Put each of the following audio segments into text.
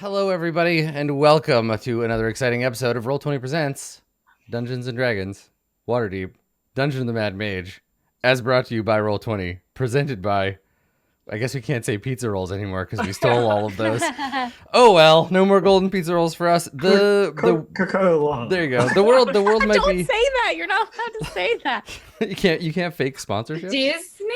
Hello, everybody, and welcome to another exciting episode of Roll20 Presents Dungeons and Dragons, Waterdeep, Dungeon of the Mad Mage, as brought to you by Roll20, presented by, I guess we can't say pizza rolls anymore because we stole all of those. Oh well, no more golden pizza rolls for us. Coca-Cola. There you go. The world might Don't be. say that. You're not allowed to say that. You can't fake sponsorship. Disney?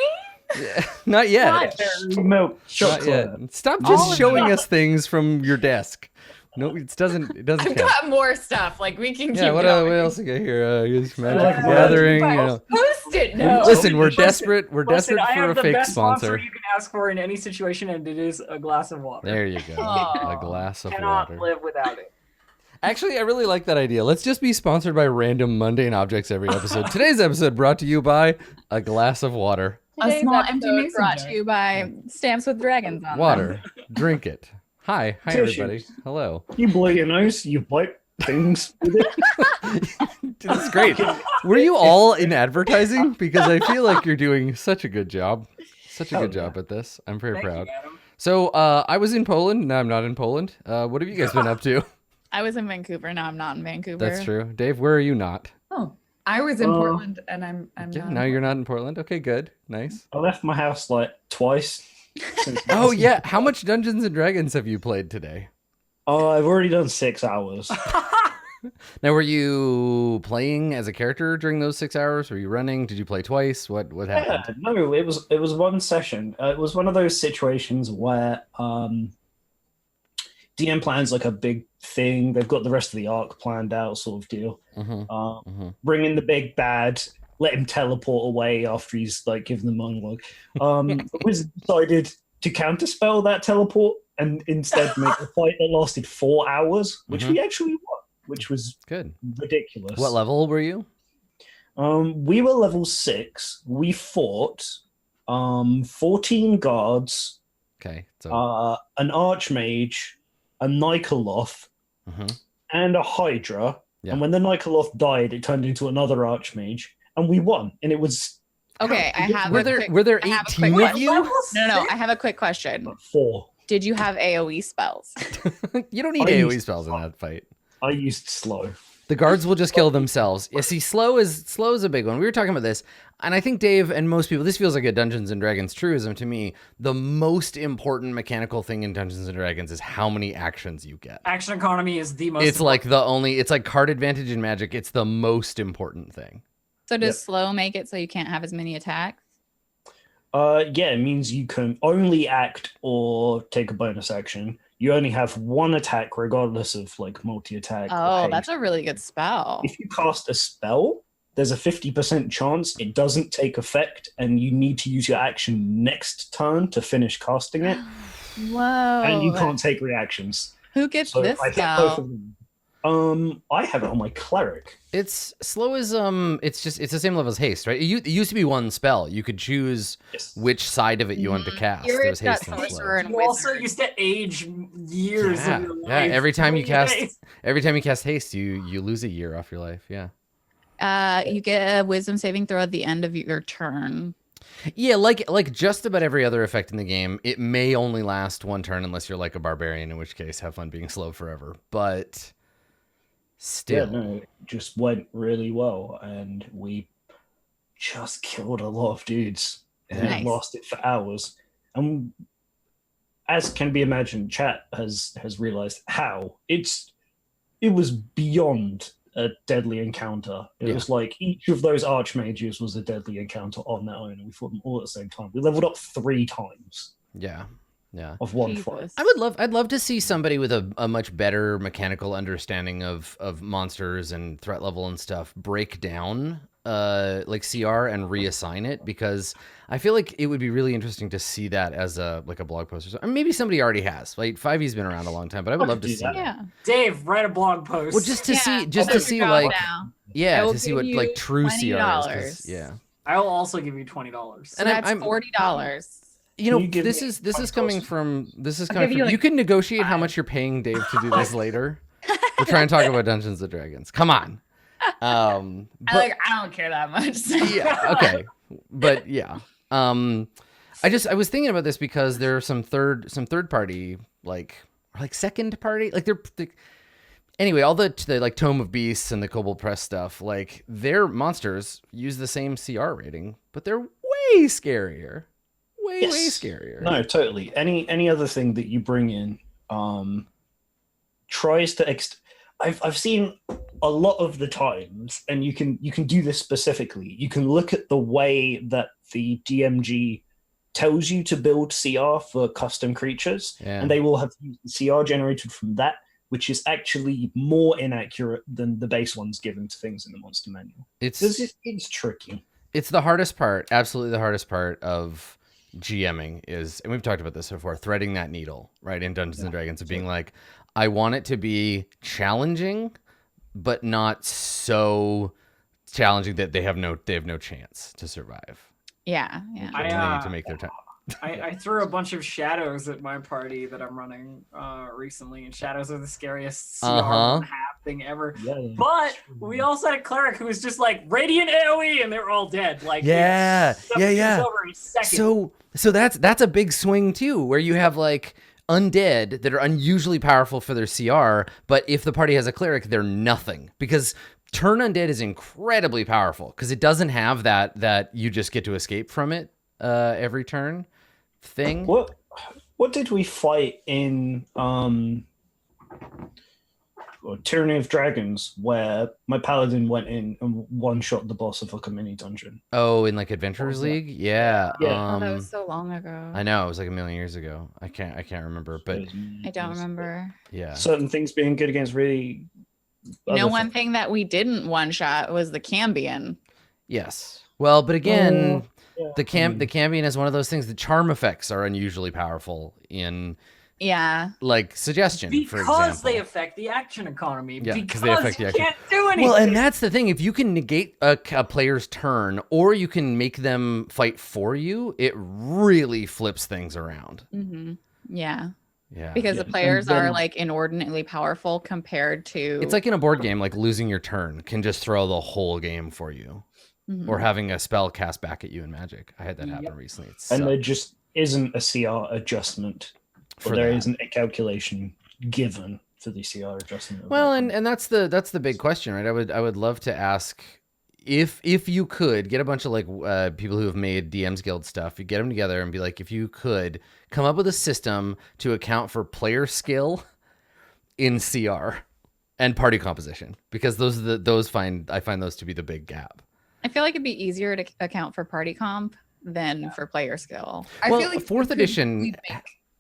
Yeah, not yet. Strawberry milk Not chocolate. yet. Stop All just of showing that. us things from your desk. No, it doesn't I've count. got more stuff. Like we can keep Yeah, what going. else we got here? Magic Like the Gathering. You know. Post-it notes. Listen, we're Listen, desperate. We're desperate I for have a the fake best sponsor. you can ask for in any situation, and it is a glass of water. There you go. Aw. A glass of Cannot water. live without it. Actually, I really like that idea. Let's just be sponsored by random mundane objects every episode. Today's episode brought to you by a glass of water. A small empty mason brought jar. to you by stamps with dragons on Water. Drink it. Hi, Tissues. everybody. Hello. You blow your nose, you wipe things with it. Dude, that's great. Were you all in advertising? Because I feel like you're doing such a good job. Such a good job at this. I'm very proud. So I was in Poland. Now I'm not in Poland. What have you guys been up to? I was in Vancouver. Now I'm not in Vancouver. That's true. Dave, where are you not? Oh, I was in Portland, and I'm Yeah, not. now you're not in Portland. Okay, good. Nice. I left my house like twice. since Oh, last- yeah. How much Dungeons and Dragons have you played today? Oh, I've already done 6 hours. Now, were you playing as a character during those 6 hours? Were you running? Did you play twice? What happened? Yeah, no, it was one session. It was one of those situations where DM plans like a big thing. They've got the rest of the arc planned out, sort of deal. Bring in the big bad, let him teleport away after he's like given the monologue. The wizard decided to counterspell that teleport and instead make a fight that lasted 4 hours, which we actually won, which was Good. ridiculous. What level were you? We were level 6. We fought 14 guards, Okay. So, an archmage, a Nikoloth, and a Hydra. Yeah. And when the Nikoloth died, it turned into another archmage, and we won. And it was Okay, I have. were a there quick- were there I have a quick 18 of question. you? No. I have a quick question. 4. Did you have AOE spells? You don't need I AoE used- spells in that fight. I used slow. The guards will just kill themselves. You see, slow is a big one. We were talking about this, and I think Dave and most people, this feels like a Dungeons and Dragons truism to me. The most important mechanical thing in Dungeons and Dragons is how many actions you get. Action economy is the most. It's like it's like card advantage in Magic. It's the most important thing. So does Yep. slow make it so you can't have as many attacks? Yeah, it means you can only act or take a bonus action. You only have one attack, regardless of like multi-attack. or Oh, that's haste. a really good spell. If you cast a spell, there's a 50% chance it doesn't take effect, and you need to use your action next turn to finish casting it, Whoa. and you can't take reactions. Who gets So this I hit both spell? of them. I have it on my cleric. It's slow as it's the same level as haste, right? It used to be one spell. You could choose Yes. which side of it you wanted to cast. You're There was got haste and sorcerer slow. and You also wizard. used to age years Yeah, of your yeah. life. Every time you cast Days. haste, you lose a year off your life. Yeah. You get a wisdom saving throw at the end of your turn. Yeah, like just about every other effect in the game, it may only last one turn unless you're like a barbarian, in which case have fun being slow forever. But still, Yeah, no, it just went really well, and we just killed a lot of dudes, and Nice. it lasted for hours. And as can be imagined, chat has realized how it was beyond a deadly encounter. It Yeah. was like each of those archmages was a deadly encounter on their own, and we fought them all at the same time. We leveled up 3 times yeah. of one fight. Jesus. I'd love to see somebody with a much better mechanical understanding of monsters and threat level and stuff break down like CR and reassign it, because I feel like it would be really interesting to see that as a blog post or something. Or maybe somebody already has. Like 5e's been around a long time, but I would I love could to do see that. that. Yeah. Dave, write a blog post. Well, just to Yeah, see just I'll to figure see it out like now. I yeah, will to see give what you like true CR is. $20. Yeah. I'll also give you $20. So And I'm- that's $40. You know, Can you give this me is $20? coming from give you you, like, can negotiate how much you're paying Dave to do this later. We'll try and talk about Dungeons and Dragons. Come on. I don't care that much. So. Yeah, okay. But yeah. I was thinking about this because there are some third party like or like second party. Like anyway, all the like Tome of Beasts and the Kobold Press stuff, like their monsters use the same CR rating, but they're way scarier. Way scarier. No, totally. Any other thing that you bring in tries to I've seen a lot of the times, and you can do this specifically. You can look at the way that the DMG tells you to build CR for custom creatures, and they will have CR generated from that, which is actually more inaccurate than the base ones given to things in the monster manual. It's tricky. It's the hardest part, absolutely the hardest part of GMing is, and we've talked about this before, threading that needle, right, in Dungeons and Dragons, of being like, I want it to be challenging, but not so challenging that they have no chance to survive. Yeah. They need to make their time. I threw a bunch of shadows at my party that I'm running recently, and shadows are the scariest CR thing ever. But we also had a cleric who was just like radiant AoE, and they were all dead. Like Over a second. So that's a big swing too, where you have like undead that are unusually powerful for their CR, but if the party has a cleric, they're nothing, because turn undead is incredibly powerful because it doesn't have that you just get to escape from it every turn thing. What did we fight in Tyranny of Dragons, where my paladin went in and one-shot the boss of like a mini dungeon? Oh, in like Adventurers League? Yeah. That was so long ago. I know, it was like a million years ago. I can't remember, but I don't remember. Yeah. Certain things being good against really. One thing that we didn't one-shot was the Cambion. Yes. Well, but again, the Cambion is one of those things. The charm effects are unusually powerful in like suggestion, for example. Because they affect the action economy. Yeah, because they affect the action. Can't do anything. Well, and that's the thing. If you can negate a player's turn, or you can make them fight for you, it really flips things around. Mm-hmm. Yeah. Yeah. Because the players are like inordinately powerful compared to. It's like in a board game, like losing your turn can just throw the whole game for you. Mm-hmm. Or having a spell cast back at you in Magic. I had that happen recently. And there just isn't a CR adjustment. There isn't a calculation given for the CR adjustment. Well, and that's the big question, right? I would love to ask if you could get a bunch of like people who have made DMs Guild stuff, you get them together and be like, if you could come up with a system to account for player skill in CR and party composition, because I find those to be the big gap. I feel like it'd be easier to account for party comp than for player skill. I feel like 4th edition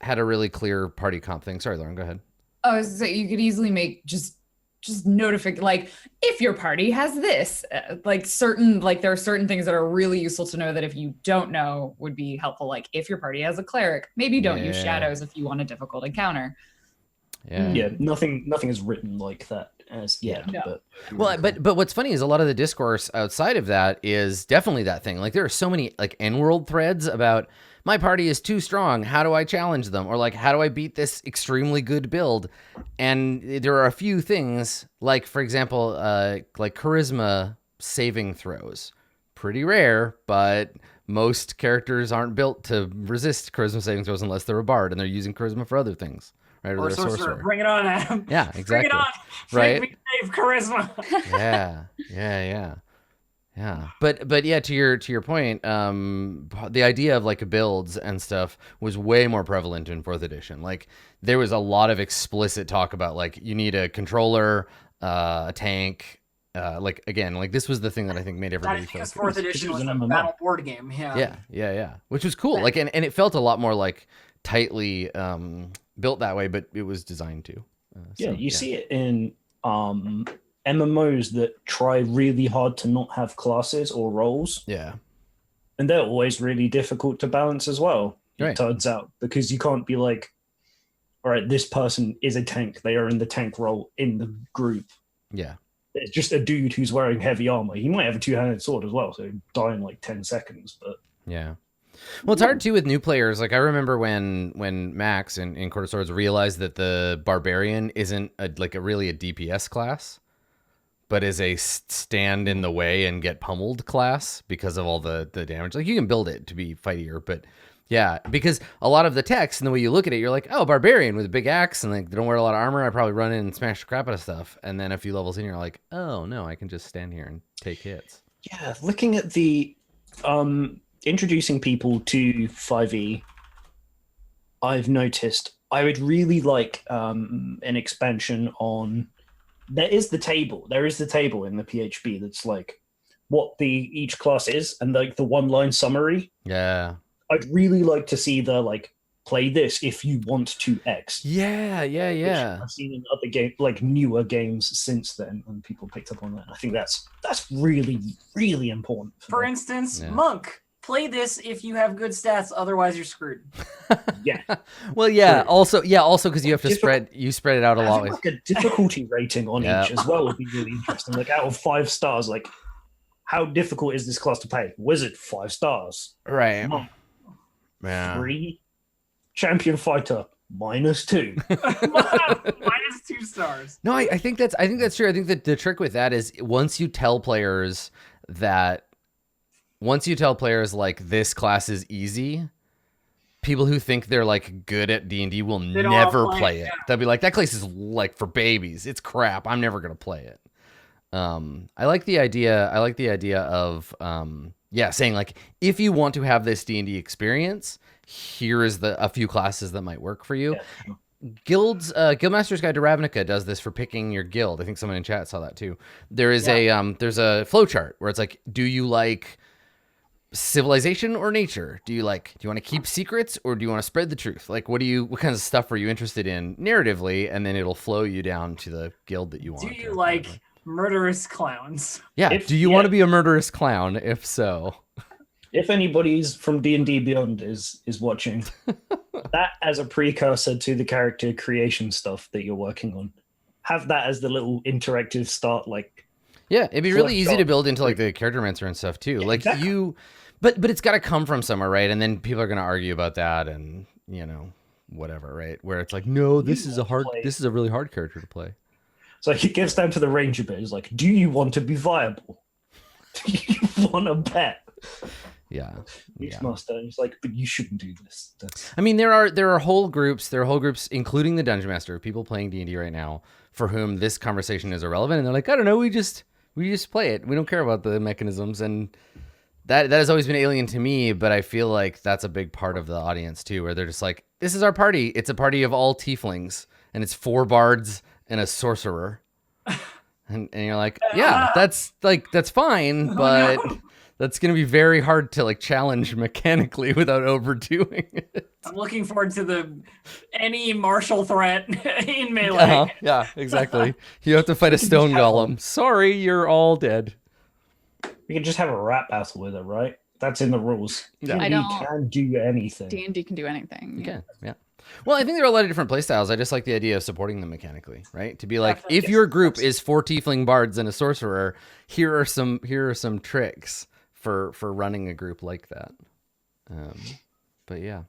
had a really clear party comp thing. Sorry, Lauren, go ahead. Oh, I was gonna say, you could easily make just notify, like, if your party has this, there are certain things that are really useful to know that if you don't know would be helpful. Like if your party has a cleric, maybe don't use shadows if you want a difficult encounter. Yeah, nothing is written like that as yet. No. But what's funny is a lot of the discourse outside of that is definitely that thing. Like there are so many like N-world threads about my party is too strong. How do I challenge them? Or like, how do I beat this extremely good build? And there are a few things like, for example, like charisma saving throws. Pretty rare, but most characters aren't built to resist charisma saving throws unless they're a bard and they're using charisma for other things. Right, or sorcerer. Bring it on, Adam. Yeah, exactly. Bring it on. Right. Make me save charisma. Yeah. But yeah, to your point, the idea of like builds and stuff was way more prevalent in 4th edition. Like there was a lot of explicit talk about like you need a controller, a tank. Like again, like this was the thing that I think made everybody focus. 4th edition was a battle board game. Yeah. Which was cool. Like and it felt a lot more like tightly built that way, but it was designed to. You see it in MMOs that try really hard to not have classes or roles. Yeah. And they're always really difficult to balance as well, it turns out, because you can't be like, all right, this person is a tank. They are in the tank role in the group. Yeah. It's just a dude who's wearing heavy armor. He might have a two-handed sword as well, so he'd die in like 10 seconds. But yeah. Well, it's hard too with new players. Like I remember when Max in Court of Swords realized that the barbarian isn't really a DPS class, but is a stand in the way and get pummeled class because of all the damage. Like you can build it to be fightier, but Yeah, because a lot of the text and the way you look at it, you're like, oh, barbarian with a big axe, and like they don't wear a lot of armor. I probably run in and smash the crap out of stuff. And then a few levels in, you're like, oh no, I can just stand here and take hits. Yeah, looking at the introducing people to 5e, I've noticed I would really like an expansion on. There is the table in the PHB that's like what each class is, and like the one-line summary. Yeah. I'd really like to see the like play this if you want to X. Yeah. Which I've seen in other game, like newer games since then, and people picked up on that. I think that's really, really important. For instance, Monk, play this if you have good stats, otherwise you're screwed. Yeah. Well, yeah. True. Also because you have to spread it out a lot. Like a difficulty rating on each as well would be really interesting. Like out of 5 stars, like how difficult is this class to play? Wizard, 5 stars. Right. Monk, Yeah. 3. Champion fighter, -2. -2 stars. No, I think that's true. I think that the trick with that is once you tell players like this class is easy, people who think they're like good at D&D will never play it. Yeah. They'll be like, that class is like for babies. It's crap. I'm never gonna play it. I like the idea of saying like, if you want to have this D&D experience, here is a few classes that might work for you. Yeah. Guildmaster's Guide to Ravnica does this for picking your guild. I think someone in chat saw that too. There is there's a flow chart where it's like, do you like civilization or nature? Do you want to keep secrets or do you want to spread the truth? Like, what kinds of stuff are you interested in narratively? And then it'll flow you down to the guild that you want. Do you like murderous clowns? Yeah. Do you want to be a murderous clown? If so, if anybody's from D&D Beyond is watching, that as a precursor to the character creation stuff that you're working on, have that as the little interactive start. Like, yeah, it'd be really easy to build into like the character mancer and stuff too. Yeah, like exactly. but it's got to come from somewhere, right? And then people are going to argue about that, and whatever, right? Where it's like, no, this is a really hard character to play. So it gets down to the ranger bit. It's like, do you want to be viable? Do you want to bet? Yeah. Master. He's like, but you shouldn't do this. I mean, there are whole groups, including the Dungeon Master, of people playing D&D right now for whom this conversation is irrelevant, and they're like, I don't know, we just play it. We don't care about the mechanisms, and that has always been alien to me. But I feel like that's a big part of the audience too, where they're just like, this is our party. It's a party of all tieflings, and it's 4 bards and a sorcerer, and you're like, yeah, that's fine, but. No. That's going to be very hard to like challenge mechanically without overdoing it. I'm looking forward to any martial threat in melee. Yeah, exactly. You have to fight a stone golem. Sorry, you're all dead. We can just have a rap battle with it, right? That's in the rules. Yeah. D&D can do anything. D&D can do anything. You can, yeah. Well, I think there are a lot of different playstyles. I just like the idea of supporting them mechanically, right? To be like, if your group is 4 tiefling bards and a sorcerer, here are some tricks for running a group like that. But yeah.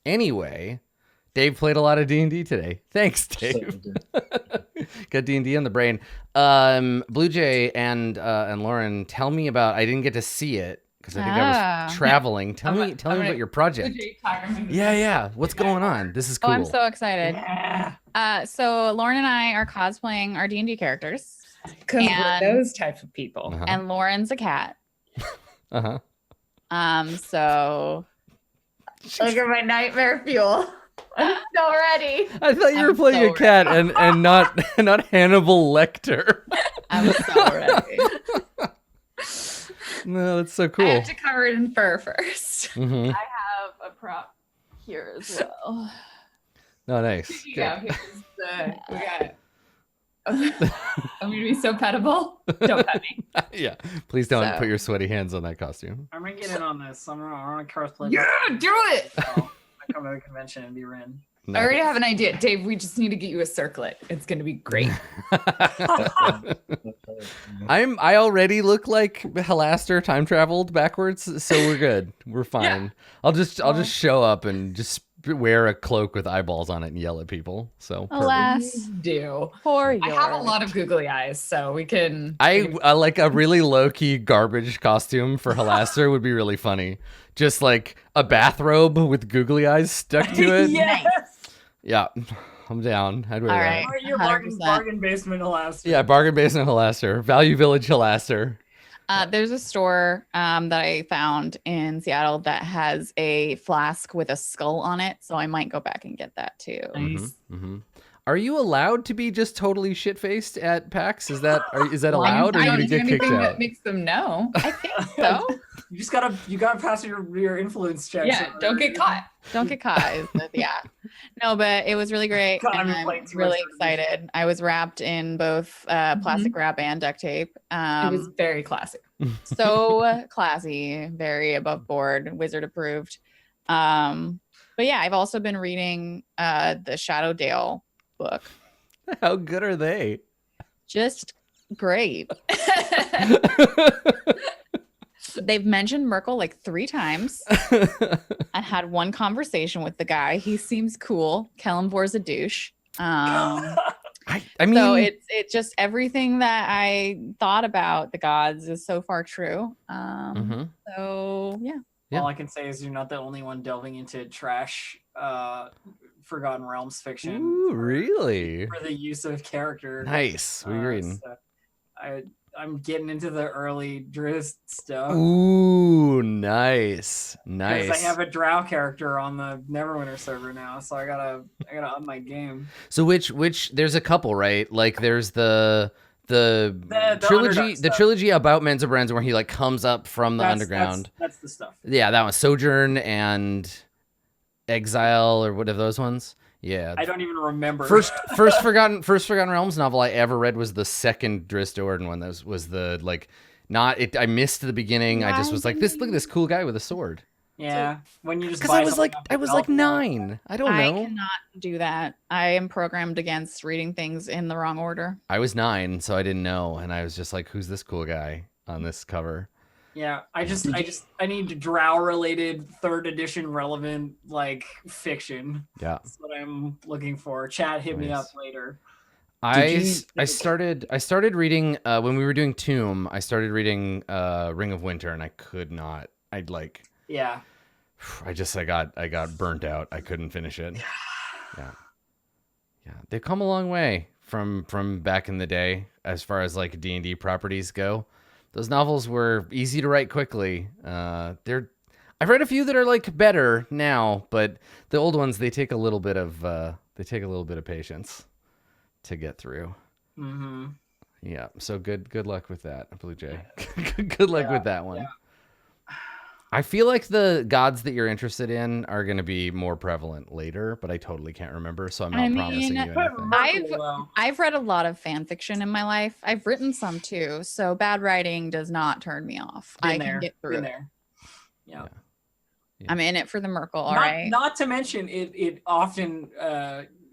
Anyway, Dave played a lot of D&D today. Thanks, Dave. Got D&D on the brain. Blue Jay and Lauren, tell me about. I didn't get to see it because I think I was traveling. Tell me about your project. Yeah. What's going on? This is cool. Oh, I'm so excited. Yeah. So Lauren and I are cosplaying our D&D characters. Because we're those type of people. Uh-huh. And Lauren's a cat. Uh-huh. So look at my nightmare fuel. I'm so ready. I thought you were playing a cat and not Hannibal Lecter. I'm so ready. No, that's so cool. I have to cover it in fur first. Mm-hmm. I have a prop here as well. Oh, nice. Yeah, we got it. I'm gonna be so pettable. Don't pet me. Yeah, please don't put your sweaty hands on that costume. I'm gonna get in on this. I'm gonna cosplay. Yeah, do it. I come to the convention and be Ren. Nice. I already have an idea, Dave. We just need to get you a circlet. It's gonna be great. I already look like Halaster time traveled backwards, so we're good. We're fine. Yeah. I'll just show up and just wear a cloak with eyeballs on it and yell at people. So perfect. Alas, Do. poor I have a York. lot of googly eyes, so we can. I like a really low key garbage costume for Halaster would be really funny. Just like a bathrobe with googly eyes stuck to it. Yes. Yeah, I'm down. I'd wear All that. right. Or your 100%. bargain basement Halaster. Yeah, bargain basement Halaster, Value Village Halaster. There's a store that I found in Seattle that has a flask with a skull on it, so I might go back and get that too. Nice. Mm-hmm. Are you allowed to be just totally shit faced at PAX? Is that allowed, or are you I gonna don't do get kicked anything out? that makes them know. I think so. You gotta pass your influence checks. Yeah, don't get caught. Don't get caught. Yeah. No, but it was really great. God, And I'm I'm playing too really much excited. I was wrapped in both plastic wrap and duct tape. It was very classic. So classy, very above board, wizard approved. But yeah, I've also been reading the Shadowdale book. How good are they? Just great. They've mentioned Merkel like 3 times. I had one conversation with the guy. He seems cool. Kellenbor's a douche. I mean, So it's just everything that I thought about the gods is so far true. So yeah. Yeah. All I can say is you're not the only one delving into trash Forgotten Realms fiction. ooh, really For the use of character. nice. What are you reading? So I'm getting into the early Drizzt stuff. Ooh, nice, Because nice. I have a Drow character on the Neverwinter server now, so I gotta up my game. So which there's a couple, right? Like there's the trilogy, Underdark the stuff. trilogy about Men's of Brands where he like comes up from the underground. That's the stuff. Yeah, that one, Sojourn and Exile, or what are those ones? Yeah. I don't even remember. First Forgotten Realms novel I ever read was the second Drizzt Do'Urden one. That was the like not it. I missed the beginning. I just was like, look at this cool guy with a sword. Yeah, when you just Because buy I was something like off the 9. I don't I know. cannot do that. I am programmed against reading things in the wrong order. I was 9, so I didn't know, and I was just like, who's this cool guy on this cover? Yeah, I need Drow related 3rd edition relevant like fiction. Yeah. That's what I'm looking for. Chat, hit me up Nice. later. I started reading when we were doing Tomb. I started reading Ring of Winter, and I could not. Yeah. I got burnt out. I couldn't finish it. Yeah. They've come a long way from back in the day as far as like D&D properties go. Those novels were easy to write quickly. I've read a few that are like better now, but the old ones they take a little bit of patience to get through. Mm-hmm. Yeah. So good luck with that, Blue Jay. Good luck with that one. Yeah. I feel like the gods that you're interested in are going to be more prevalent later, but I totally can't remember, so I'm not promising you anything. I've read a lot of fan fiction in my life. I've written some too, so bad writing does not turn me off. I can get through it. Yeah. I'm in it for the Merkel, all right? Not to mention it often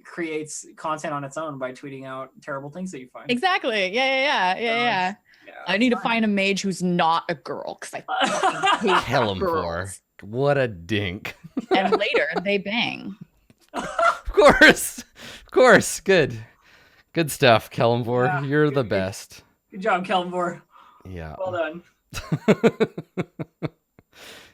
creates content on its own by tweeting out terrible things that you find. Exactly. Yeah. Yeah, I need to find a mage who's not a girl because I fucking hate Hellum girls. What a dink. And later they bang. Of course. Good stuff, Kellenvor. Yeah, You're the best. Good job, Kellenvor. Yeah. Well done.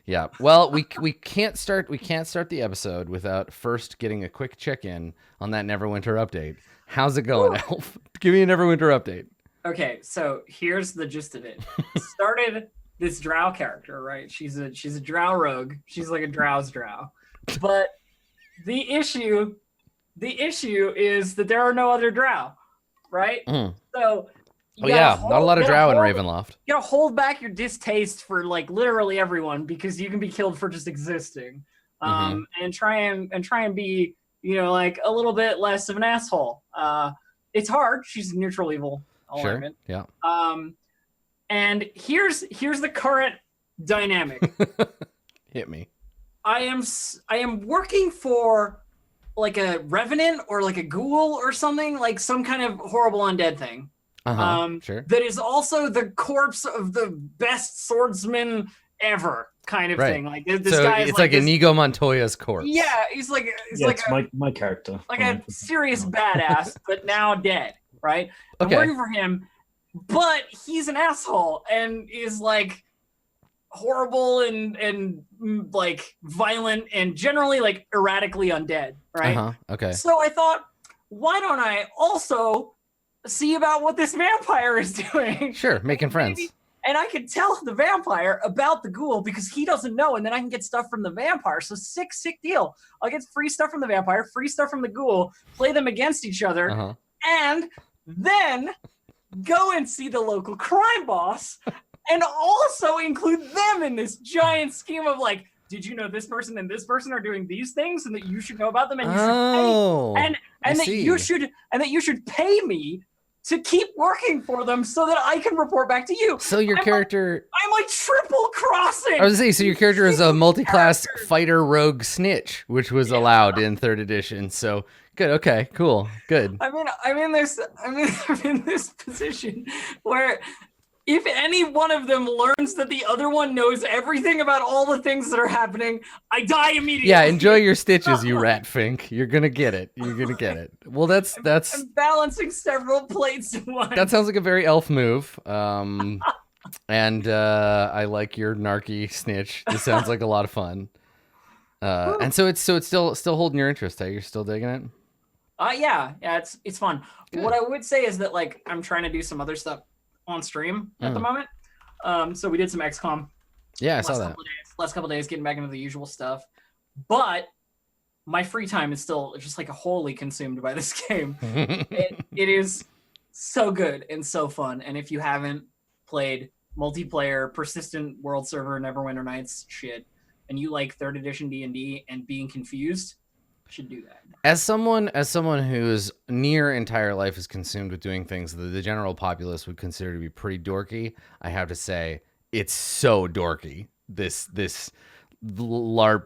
Yeah. Well, we can't start the episode without first getting a quick check-in on that Neverwinter update. How's it going, Elf? Give me a Neverwinter update. Okay, so here's the gist of it. Started this Drow character, right? She's a Drow rogue. She's like a Drow's Drow. But the issue is that there are no other Drow, right? Mm. So not a lot of Drow in Ravenloft. You gotta hold back your distaste for like literally everyone because you can be killed for just existing. And try and be, like a little bit less of an asshole. It's hard. She's neutral evil. Sure. Yeah. And here's the current dynamic. Hit me. I am working for like a revenant or like a ghoul or something, like some kind of horrible undead thing. Sure. That is also the corpse of the best swordsman ever. kind of Right. thing. Like this So guy is it's like this, Inigo Montoya's corpse. Yeah, he's like it's my character. like a serious badass, but now dead, right? I'm Okay. working for him, but he's an asshole and is like horrible and like violent and generally like erratically undead, right? Okay. So I thought, why don't I also see about what this vampire is doing? Sure, making friends. And I could tell the vampire about the ghoul because he doesn't know, and then I can get stuff from the vampire. So sick deal. I'll get free stuff from the vampire, free stuff from the ghoul, play them against each other, and then go and see the local crime boss, and also include them in this giant scheme of like, did you know this person and this person are doing these things, and that you should know about them, and you should pay, and that you should pay me to keep working for them so that I can report back to you. So your character... I'm like triple crossing. I was going to say, so your character is a multi-class fighter rogue snitch, which was allowed in 3rd edition. So good. Okay, cool. Good. I'm in this position where if any one of them learns that the other one knows everything about all the things that are happening, I die immediately. Yeah, enjoy your stitches, you rat fink. You're gonna get it. You're gonna get it. Well, that's I'm balancing several plates at once. That sounds like a very elf move. And I like your narky snitch. This sounds like a lot of fun. And so it's still holding your interest. Hey, you're still digging it? Yeah, it's fun. Good. What I would say is that like I'm trying to do some other stuff on stream at the moment. So we did some XCOM. Yeah, I saw that. Last couple days, getting back into the usual stuff. But my free time is still just like wholly consumed by this game. It is so good and so fun. And if you haven't played multiplayer, persistent world server, Neverwinter Nights shit, and you like 3rd edition D&D and being confused, should do that. As someone whose near entire life is consumed with doing things that the general populace would consider to be pretty dorky, I have to say it's so dorky. This LARP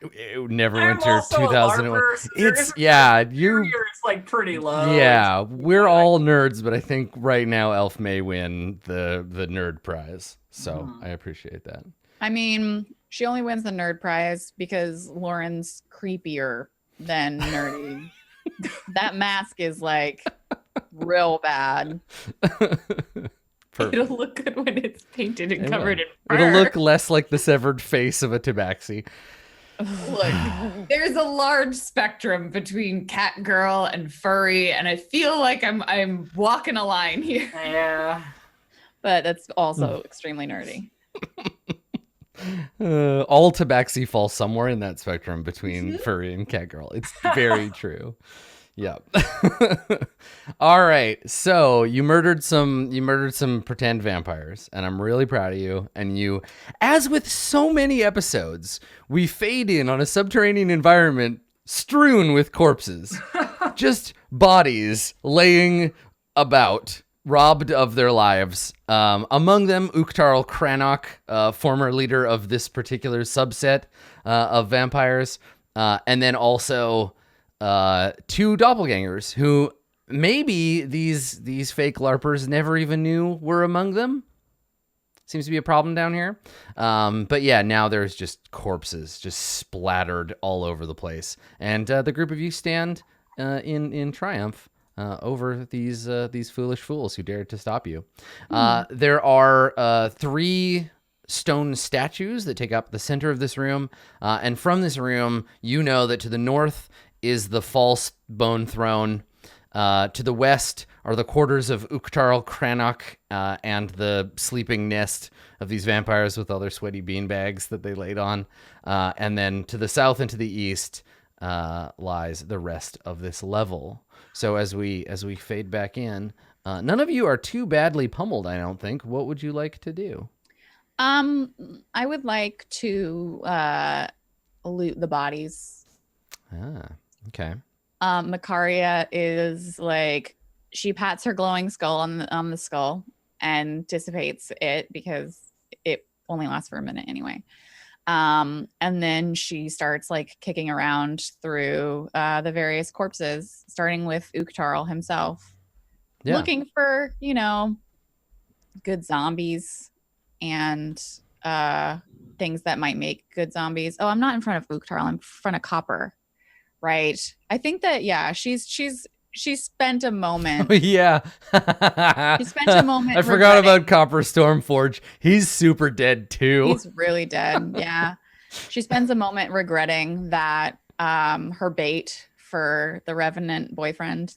Neverwinter 2001. It's like pretty low. Yeah, we're all nerds, but I think right now Elf may win the nerd prize. So I appreciate that. I mean, she only wins the nerd prize because Lauren's creepier than nerdy. That mask is like real bad. It'll look good when it's painted and covered in fur. It'll look less like the severed face of a tabaxi. Look, there's a large spectrum between cat girl and furry, and I feel like I'm walking a line here. Yeah, but that's also extremely nerdy. All tabaxi falls somewhere in that spectrum between furry and cat girl. It's very true. Yeah. All right. So you murdered some pretend vampires, and I'm really proud of you. And you, as with so many episodes, we fade in on a subterranean environment strewn with corpses, just bodies laying about, robbed of their lives. Among them, Uktarl Cranach, former leader of this particular subset of vampires, and then also 2 doppelgangers who maybe these fake LARPers never even knew were among them. Seems to be a problem down here. But yeah, now there's just corpses just splattered all over the place, and the group of you stand in triumph over these foolish fools who dared to stop you. There are 3 stone statues that take up the center of this room, and from this room, you know that to the north is the false bone throne. To the west are the quarters of Uktarl Cranach and the sleeping nest of these vampires with all their sweaty beanbags that they laid on. And then to the south and to the east lies the rest of this level. So as we fade back in, none of you are too badly pummeled, I don't think. What would you like to do? I would like to loot the bodies. Okay. Makaria is like, she pats her glowing skull on the skull and dissipates it because it only lasts for a minute anyway. And then she starts like kicking around through the various corpses, starting with Uktarl himself, looking for, good zombies and things that might make good zombies. Oh, I'm not in front of Uktar. I'm in front of Copper. Right. I think that she spent a moment. Oh, yeah. She spent a moment. I forgot regretting- about Copper Stormforge. He's super dead too. He's really dead. Yeah. She spends a moment regretting that her bait for the Revenant boyfriend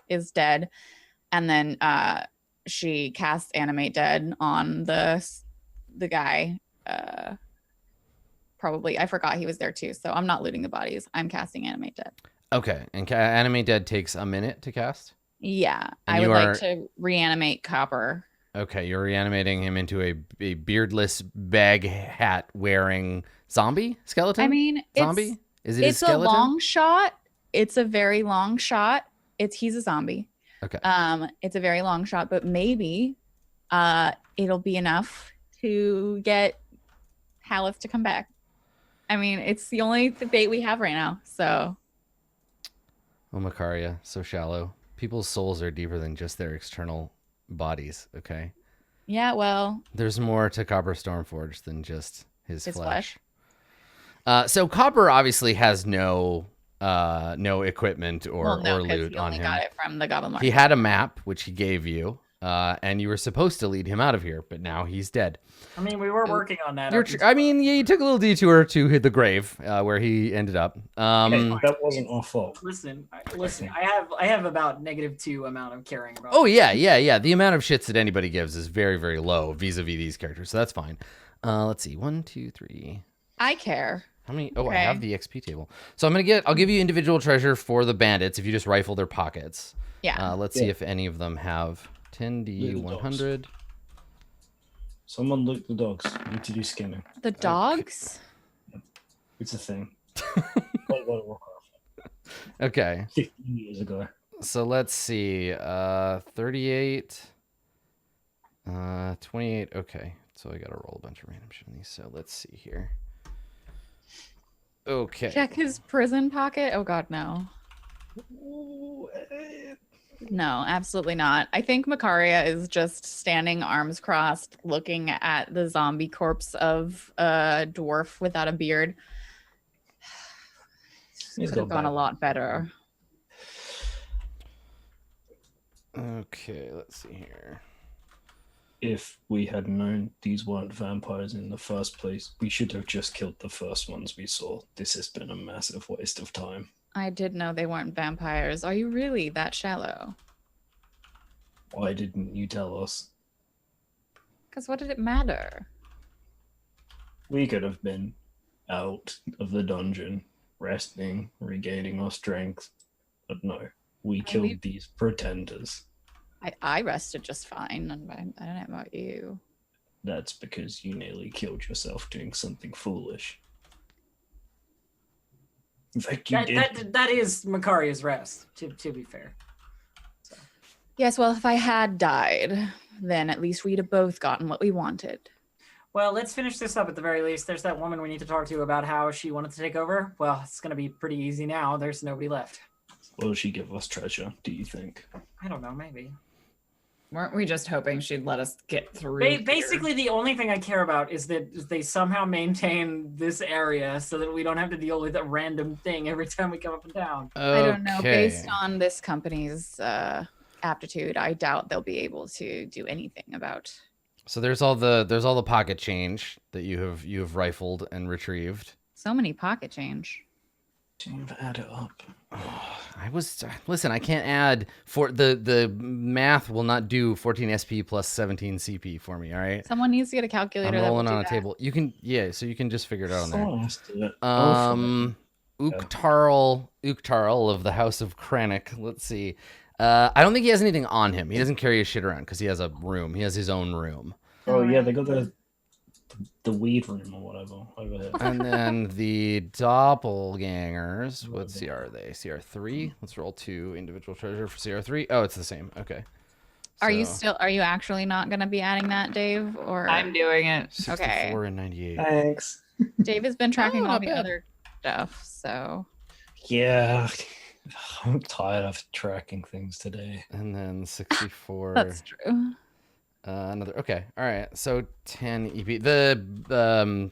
is dead. And then she casts Animate Dead on the guy. Probably. I forgot he was there too. So I'm not looting the bodies. I'm casting Animate Dead. Okay. And Animate Dead takes a minute to cast? Yeah. And I would you like are- to reanimate Copper. Okay, you're reanimating him into a beardless bag hat wearing zombie skeleton. I mean, zombie. Is it a it's a skeleton? long shot. It's a very long shot. He's a zombie. Okay. It's a very long shot, but maybe it'll be enough to get Hallis to come back. I mean, it's the only debate we have right now. So. Oh, Macaria, so shallow. People's souls are deeper than just their external bodies. Okay. Yeah. Well. There's more to Copper Stormforge than just his flesh. So Copper obviously has no equipment or loot he on only him. got it from the Goblin Market. He had a map which he gave you, and you were supposed to lead him out of here, but now he's dead. I mean, we were working on that. You took a little detour to hit the grave where he ended up. That wasn't our fault. Listen. I have about -2 amount of caring about. Oh yeah. The amount of shits that anybody gives is very, very low vis-a-vis these characters, so that's fine. Let's see, 1, 2, 3. I care. How many? Oh, Okay. I have the XP table. So I'll give you individual treasure for the bandits if you just rifle their pockets. Yeah. Let's see if any of them have 10D 100. Someone look the dogs. You need to do scanning. The dogs. It's a thing. Like World of Warcraft. Okay. 15 years ago. So let's see. 38. 28. Okay. So I gotta roll a bunch of random shit on these. So let's see here. Okay. Check his prison pocket. Oh God, no. No, absolutely not. I think Macaria is just standing arms crossed, looking at the zombie corpse of a dwarf without a beard. He's Could have got gone a bad- lot better. Okay, let's see here. If we had known these weren't vampires in the first place, we should have just killed the first ones we saw. This has been a massive waste of time. I did know they weren't vampires. Are you really that shallow? Why didn't you tell us? Because what did it matter? We could have been out of the dungeon, resting, regaining our strength. But no, we killed these pretenders. I rested just fine. I don't know about you. That's because you nearly killed yourself doing something foolish. In fact, you did. That is Macaria's rest, to be fair. So. Yes, well, if I had died, then at least we'd have both gotten what we wanted. Well, let's finish this up at the very least. There's that woman we need to talk to about how she wanted to take over. Well, it's going to be pretty easy now. There's nobody left. Will she give us treasure, do you think? I don't know, maybe. Weren't we just hoping she'd let us get through? Basically, the only thing I care about is that they somehow maintain this area so that we don't have to deal with a random thing every time we come up and down. I don't know. Okay. Based on this company's aptitude, I doubt they'll be able to do anything about. So there's all the pocket change that you have rifled and retrieved. So many pocket change. You've added it up. Listen, I can't add for the math will not do 14 SP plus 17 CP for me. All right. Someone needs to get a calculator. I'm that will rolling do on a that. table. You can so you can just figure it out on there. Someone has to do it. Uktarl of the House of Kranich. Let's see. I don't think he has anything on him. He doesn't carry his shit around because he has a room. He has his own room. Oh yeah, they got the weed room or whatever over here. And then the doppelgangers. What CR are they? CR3. Let's roll 2 individual treasure for CR3. Oh, it's the same. Okay. Are you So, actually not going to be adding that, Dave? Or I'm doing it. 64 and 98. Thanks. Dave has been tracking all not the bad. other stuff, so Yeah, I'm tired of tracking things today. And then 64. that's true. Another. Okay. All right. So 10 EP. The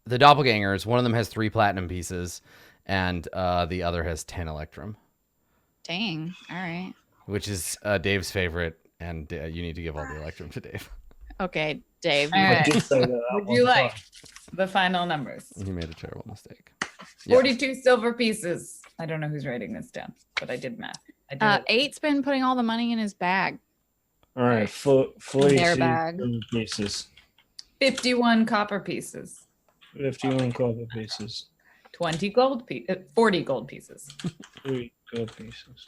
doppelgangers. One of them has 3 platinum pieces, and the other has 10 electrum, Dang. All right. which is Dave's favorite. And you need to give all the electrum to Dave. Okay, Dave. All I right. did say that. Would one you time. like the final numbers? He made a terrible mistake. Yeah. 42 silver pieces. I don't know who's writing this down, but I did math. I did it. 8's been putting all the money in his bag. All right, 42 Their bag. pieces. 51 copper pieces. 51 copper pieces. 20 gold pieces. 40 gold pieces. 3 gold pieces.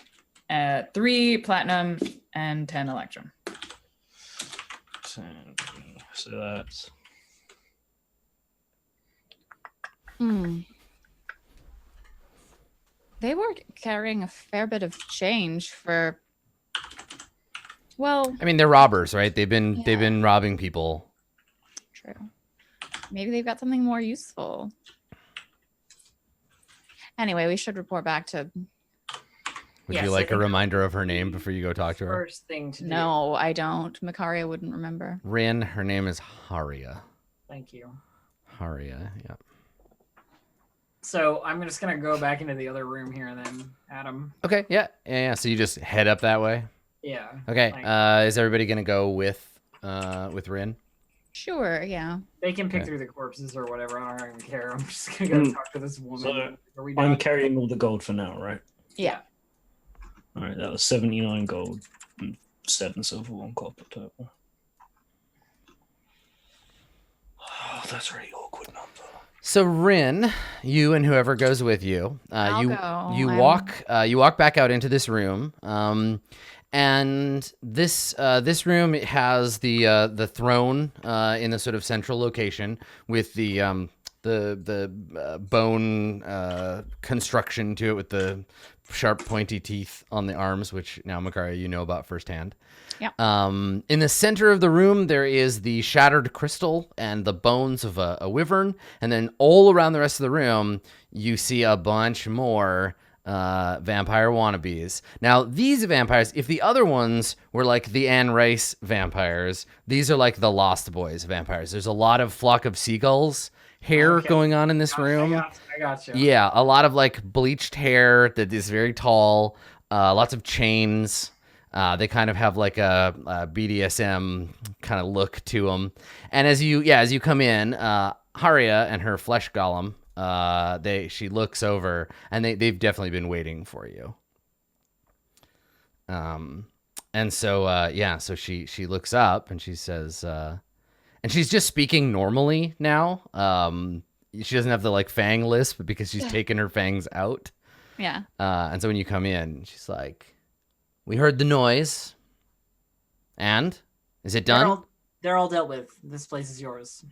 3 platinum and 10 electrum. So that's They were carrying a fair bit of change for. Well, I mean, they're robbers, right? They've been robbing people. true. Maybe they've got something more useful. Anyway, we should report back to. Would Yes, you I like a think reminder of her name before you go talk to her? First thing to do. No, I don't. Makaria wouldn't remember. Rin, her name is Haria. Thank you. Haria, yeah. So I'm just gonna go back into the other room here then, Adam. Okay, yeah. So you just head up that way? Yeah. Okay, like- is everybody gonna go with Rin? Sure, yeah. They can pick Okay. through the corpses or whatever. I don't even care. I'm just gonna go talk to this woman. So, Are we I'm done? carrying all the gold for now, right? Yeah. All right, that was 79 gold and 7 silver, 1 copper total. Oh, that's a really awkward number. So Rin, you and whoever goes with you, I'll you go. you I'm- walk back out into this room, and this room has the throne in the sort of central location with the bone construction to it with the sharp pointy teeth on the arms, which now Makaria you know about firsthand. Yeah. In the center of the room, there is the shattered crystal and the bones of a wyvern. And then all around the rest of the room, you see a bunch more vampire wannabes. Now, these vampires, if the other ones were like the Anne Rice vampires, these are like the Lost Boys vampires. There's a lot of flock of seagulls hair Okay. going on in this room. I got you. Yeah, a lot of like bleached hair that is very tall, lots of chains. They kind of have like a BDSM kind of look to them. And as you come in, Haria and her flesh golem, she looks over and they've definitely been waiting for you. And so so she looks up and she says, and she's just speaking normally now. She doesn't have the like fang lisp because she's taken her fangs out. Yeah. And so when you come in, she's like, "We heard the noise. And is it done?" They're all dealt with. This place is yours.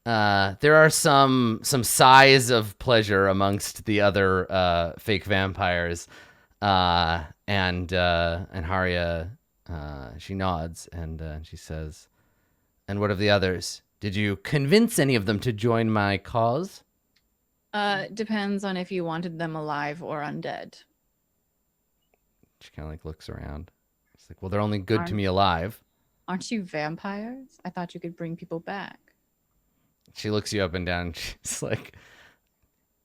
There are some sighs of pleasure amongst the other fake vampires. And Haria, she nods and she says, "And what of the others? Did you convince any of them to join my cause?" Depends on if you wanted them alive or undead. She kind of like looks around. She's like, "Well, they're only good to me alive." Aren't you vampires? I thought you could bring people back. She looks you up and down. And she's like,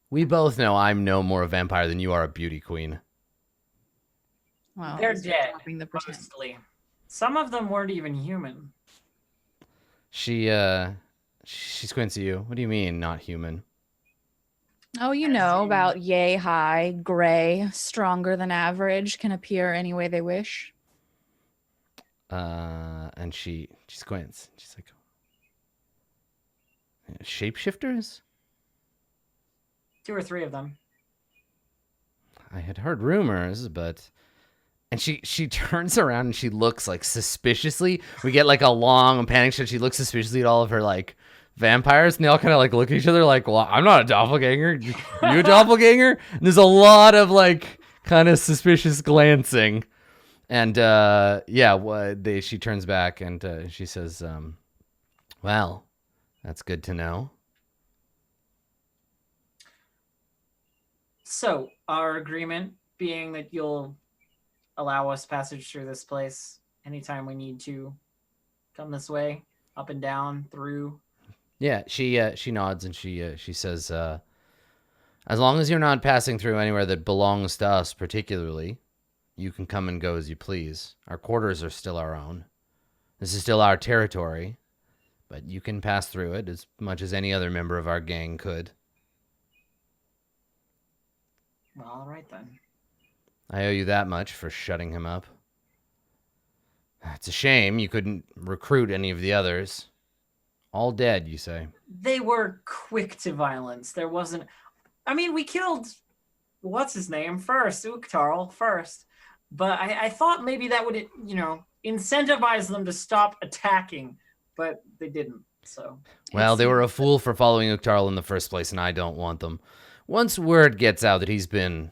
"We both know I'm no more a vampire than you are a beauty queen." Well, They're at least you're dead, dropping the pretend. mostly. Some of them weren't even human. She squints at you. "What do you mean, not human?" Oh, you know about yay high, gray, stronger than average, can appear any way they wish. And she squints. She's like, "Shapeshifters? 2 or 3 of them. I had heard rumors, but..." And she turns around and she looks like suspiciously. We get like a long panic shot. She looks suspiciously at all of her like vampires, and they all kind of like look at each other like, "Well, I'm not a doppelganger. You a doppelganger?" And there's a lot of like kind of suspicious glancing. And she turns back and she says, "Well, that's good to know." So, our agreement being that you'll allow us passage through this place anytime we need to, come this way, up and down, through. Yeah, she nods and she says, as long as you're not passing through anywhere that belongs to us particularly, you can come and go as you please. Our quarters are still our own. This is still our territory, but you can pass through it as much as any other member of our gang could. Well, all right then. I owe you that much for shutting him up. It's a shame you couldn't recruit any of the others. All dead, you say? They were quick to violence. There wasn't... I mean, we killed... What's his name first? Uktarl first. But I thought maybe that would, incentivize them to stop attacking. But they didn't, so... Well, they were a fool for following Uktarl in the first place, and I don't want them. Once word gets out that he's been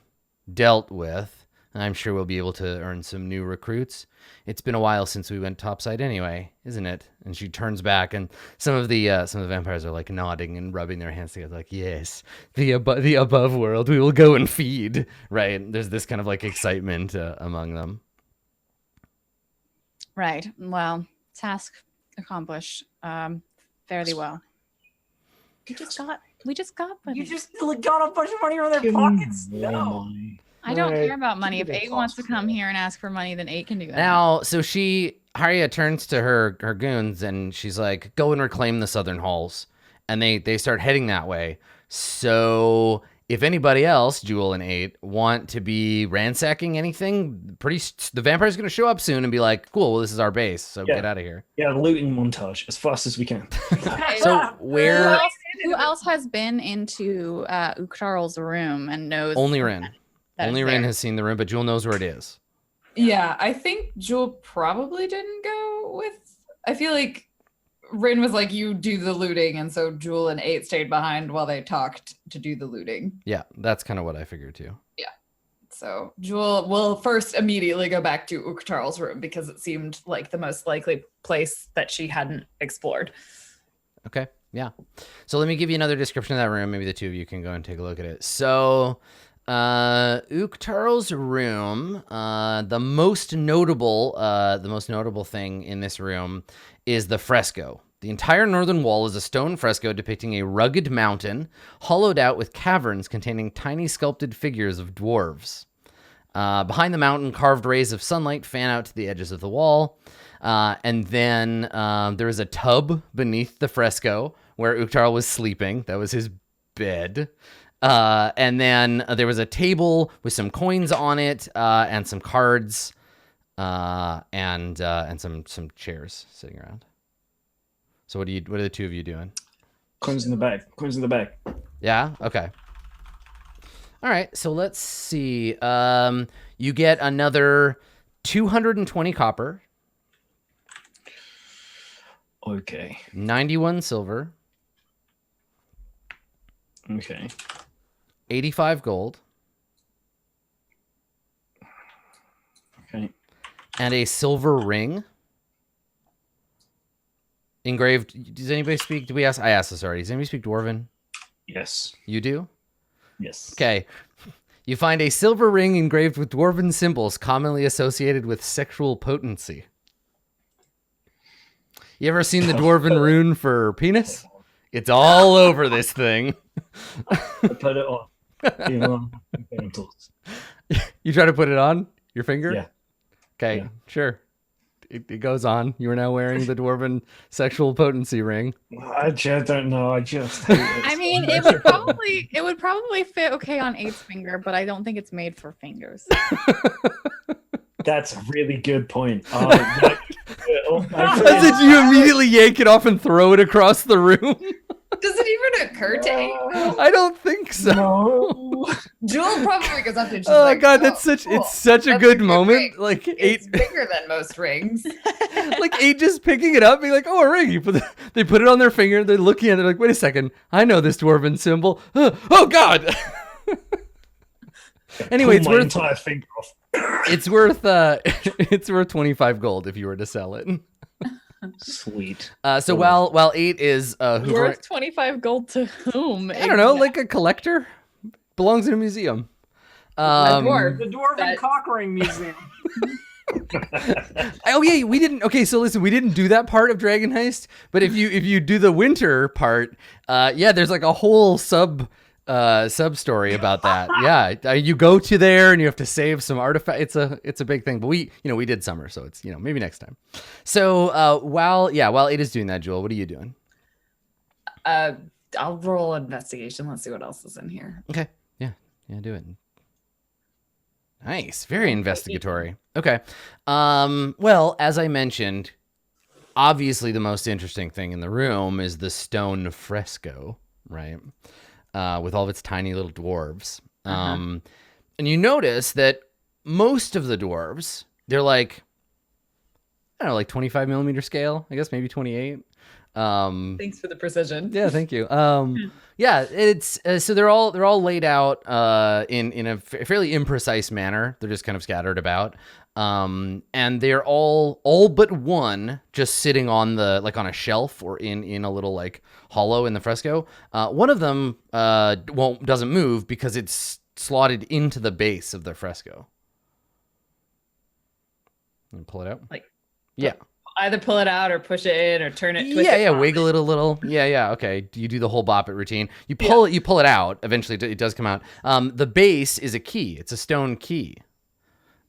dealt with, I'm sure we'll be able to earn some new recruits. It's been a while since we went topside anyway, isn't it? And she turns back, and some of the vampires are like nodding and rubbing their hands together, like, yes, the above world, we will go and feed. Right? There's this kind of like excitement among them. Right. Well, task accomplished. Fairly well. We just got money. You just got a bunch of money from their pockets? No. I don't care about money. If Eight wants to come here and ask for money, then Eight can do that. Now, so Haria turns to her goons and she's like, go and reclaim the southern halls. And they start heading that way. So if anybody else, Jewel and Eight, want to be ransacking anything, the vampire's going to show up soon and be like, cool, well, this is our base, so get out of here. Yeah, looting montage as fast as we can. So where... Who else has been into Uktarl's room and knows... Only Rin. Only Rin has seen the room, but Jewel knows where it is. Yeah, I think Jewel probably didn't go with... I feel like Rin was like, you do the looting, and so Jewel and Eight stayed behind while they talked to do the looting. Yeah, that's kind of what I figured too. Yeah. So Jewel will first immediately go back to Uktarl's room because it seemed like the most likely place that she hadn't explored. Okay, yeah. So let me give you another description of that room. Maybe the two of you can go and take a look at it. So... Uktarl's room, the most notable thing in this room is the fresco. The entire northern wall is a stone fresco depicting a rugged mountain, hollowed out with caverns containing tiny sculpted figures of dwarves. Behind the mountain, carved rays of sunlight fan out to the edges of the wall. And then there is a tub beneath the fresco where Uktarl was sleeping. That was his bed. And then there was a table with some coins on it, and some cards, and some chairs sitting around. So what are the two of you doing? Coins in the bag. Coins in the bag. Yeah. Okay. All right. So let's see. You get another 220 copper. Okay. 91 silver. Okay. 85 gold. Okay. And a silver ring. Engraved. Does anybody speak? I asked this already. Does anybody speak Dwarven? Yes. You do? Yes. Okay. You find a silver ring engraved with Dwarven symbols commonly associated with sexual potency. You ever seen the Dwarven rune for penis? It's all over this thing. I put it on. You try to put it on your finger? Yeah. Okay, yeah. Sure. It goes on. You are now wearing the Dwarven sexual potency ring. I just don't know. I just hate it. I mean, it would probably fit okay on Eight's finger, but I don't think it's made for fingers. That's a really good point. As if you immediately yank it off and throw it across the room. Does it even occur to Eight? I don't think so. No. Jewel probably goes up to it. Oh, like, God, that's cool. It's such a good moment. Ring. Like it's bigger than most rings. Like Eight just picking it up, being like, "Oh, a ring!" They put it on their finger. They're looking at it, like, "Wait a second, I know this Dwarven symbol." Oh God. Anyway, it's worth entire finger off. It's worth 25 gold if you were to sell it. Sweet. So while Eight is worth 25 gold to whom? I don't know, like a collector. Belongs in a museum. The Dwarven Cock Ring Museum. Oh yeah, we didn't. Okay, so listen, we didn't do that part of Dragon Heist, but if you do the winter part, yeah, there's like a whole sub story about that. Yeah, you go to there and you have to save some artifact. It's a big thing. But we did summer, so it's maybe next time. So while it is doing that, Jewel, what are you doing? I'll roll investigation. Let's see what else is in here. Okay, yeah, do it. Nice, very investigatory. Okay, well, as I mentioned, obviously the most interesting thing in the room is the stone fresco, right? With all of its tiny little dwarves. And you notice that most of the dwarves, they're like, I don't know, like 25 millimeter scale, I guess maybe 28. Thanks for the precision. Yeah, thank you. Yeah, it's so they're all laid out in a fairly imprecise manner. They're just kind of scattered about. And they're all but one just sitting on on a shelf or in a little like hollow in the fresco. One of them doesn't move because it's slotted into the base of the fresco. Pull it out. Yeah. Either pull it out or push it in or turn it. Twist Yeah, wiggle it a little. Yeah. Okay. You do the whole bop it routine. You pull it out. Eventually, it does come out. The base is a key. It's a stone key.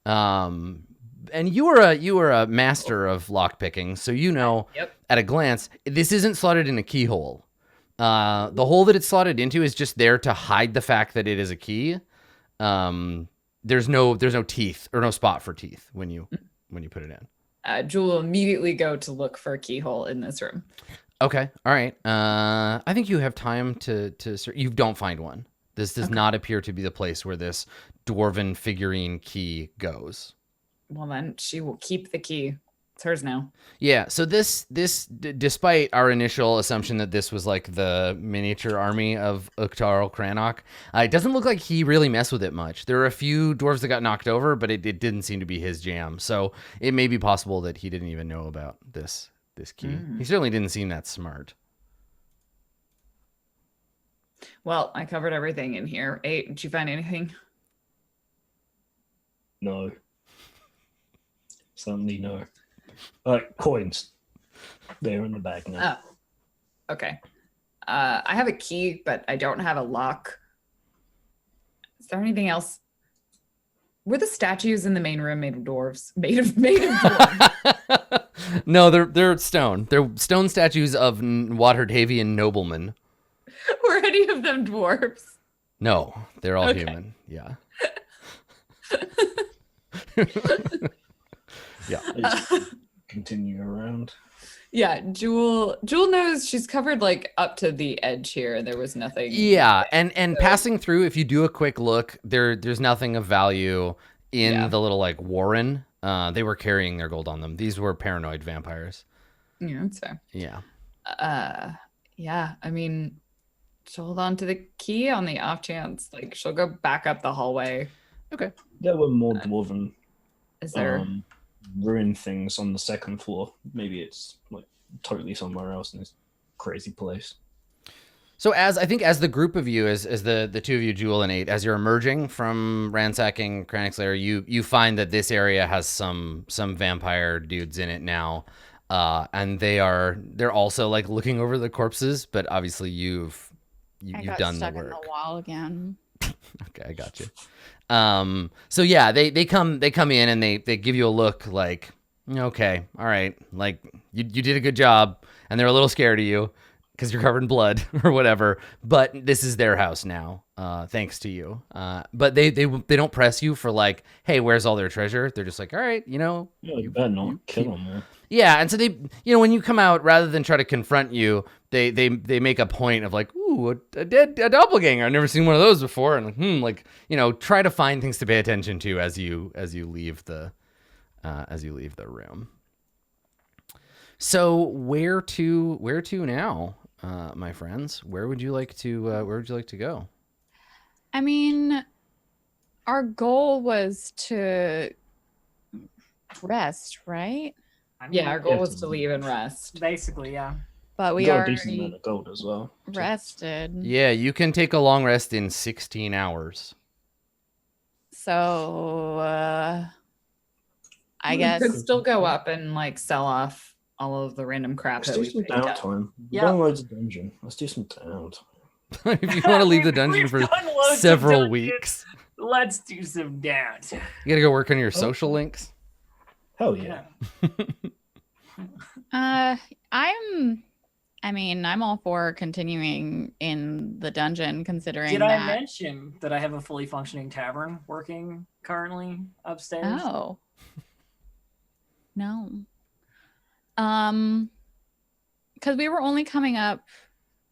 And you were a master of lock picking, so at a glance, this isn't slotted in a keyhole. The hole that it's slotted into is just there to hide the fact that it is a key. There's no teeth or no spot for teeth when you put it in. Jewel will immediately go to look for a keyhole in this room. Okay. All right. I think you have time to you don't find one. This does not appear to be the place where this dwarven figurine key goes. Well, then she will keep the key. It's hers now. Yeah. So this despite our initial assumption that this was like the miniature army of Uktarl Cranach, it doesn't look like he really messed with it much. There are a few dwarves that got knocked over, but it didn't seem to be his jam. So it may be possible that he didn't even know about this key. He certainly didn't seem that smart. Well, I covered everything in here. 8, did you find anything? No. Certainly no. Coins. They're in the bag now. Oh, okay. I have a key, but I don't have a lock. Is there anything else? Were the statues in the main room made of dwarves? Made of dwarves? No, they're stone. They're stone statues of Waterdevian noblemen. Were any of them dwarves? No, they're all human. Yeah. Yeah. Continue around. Yeah, Jewel knows she's covered like up to the edge here. There was nothing. Yeah, and passing through, if you do a quick look, there's nothing of value in the little like warren. They were carrying their gold on them. These were paranoid vampires. Yeah, that's fair. Yeah. Yeah. I mean, she'll hold on to the key on the off chance. Like she'll go back up the hallway. Okay. There were more dwarven. Is there? Ruined things on the second floor. Maybe it's like totally somewhere else in this crazy place. So as the group of you, as the two of you, Jewel and 8, as you're emerging from ransacking Cranach's lair, you find that this area has some vampire dudes in it now, and they're also like looking over the corpses, but obviously you've done the work. In the wall again. Okay, I got you. So yeah, they come in and they give you a look like, okay, all right, like you did a good job, and they're a little scared of you because you're covered in blood or whatever, but this is their house now, thanks to you. But they don't press you for like, hey, where's all their treasure? They're just like, all right, you better not kill them, man. Yeah, and so they, when you come out, rather than try to confront you, they make a point of like, ooh, a doppelganger. I've never seen one of those before, and like, try to find things to pay attention to as you leave the room. So where to now, my friends? Where would you like to go? I mean, our goal was to rest, right? Yeah, our goal was to leave and rest. Basically, yeah. But we got a already decent amount of gold as well. rested. Yeah, you can take a long rest in 16 hours. So I We guess. could still go up and like sell off all of the random crap Let's that do we some picked up. downtime. Yeah. Download the dungeon. Let's do some downtime. If you want to leave the dungeon We've for done loads of several dungeons. weeks, Let's do some downtime. you gotta go work on your social links. Hell yeah. I'm all for continuing in the dungeon, considering Did that. I mention that I have a fully functioning tavern working currently upstairs? Oh. No. Because we were only coming up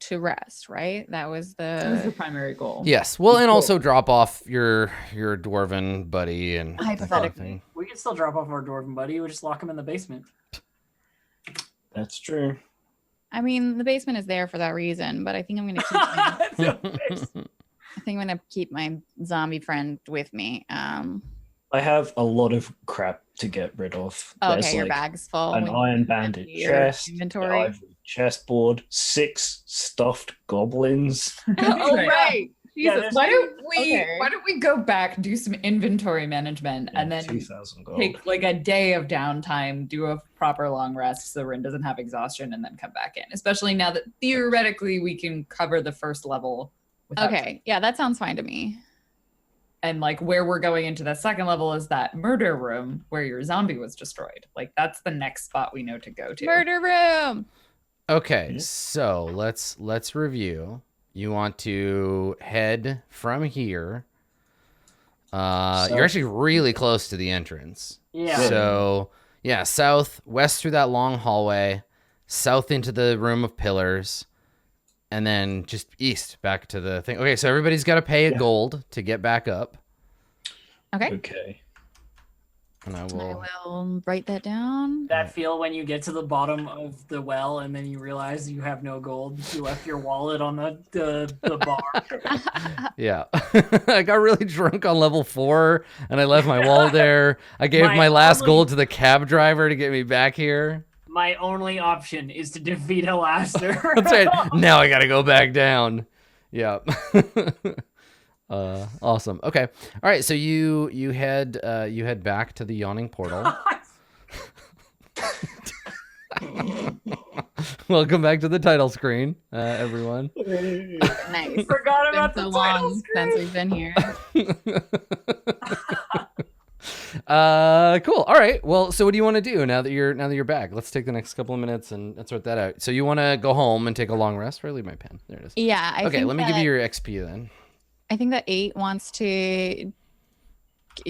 to rest, right? That was That was the the primary goal. Yes. Well, and also drop off your dwarven buddy and that kind of Hypothetically. thing. We can still drop off our dwarven buddy. We just lock him in the basement. That's true. I mean, the basement is there for that reason, but I think I'm gonna keep my, So fierce. I think I'm gonna keep my zombie friend with me. I have a lot of crap to get rid of. There's Okay, your like bag's full. an We Iron can Bandit empty your chest, the inventory. ivory chessboard, 6 stuffed goblins. Oh Right. right. Yeah, Jesus. there's- Why don't we go back, do some inventory management, and then 2,000 gold. take like a day of downtime, do a proper long rest so Rin doesn't have exhaustion, and then come back in. Especially now that theoretically we can cover the first level. without- Okay, yeah, that sounds fine to me. And like where we're going into the second level is that murder room where your zombie was destroyed. Like that's the next spot we know to go to. Murder room. Okay, Yeah. so let's review. You want to head from here. You're actually really close to the entrance. Yeah. So yeah, south, west through that long hallway, south into the room of pillars, and then just east back to the thing. Okay, so everybody's got to pay a Yeah. gold to get back up, Okay. Okay. and I I will. will write that down. That feel when you get to the bottom of the well and then you realize you have no gold. You left your wallet on the bar. Yeah, I got really drunk on level 4, and I left my wallet there. I gave My my last only- gold to the cab driver to get me back here. My only option is to defeat Halaster. That's right. Now I gotta go back down. Yeah. Awesome. Okay. All right. So you head back to the Yawning Portal. Welcome back to the title screen, everyone. Nice. Forgot It's about been the so title long since we've been here. Cool. All right. Well, so what do you want to do now that you're back? Let's take the next couple of minutes and sort that out. So you want to go home and take a long rest? Where I leave my pen? There it is. Yeah. Okay. Let me give you your XP then. I think that 8 wants to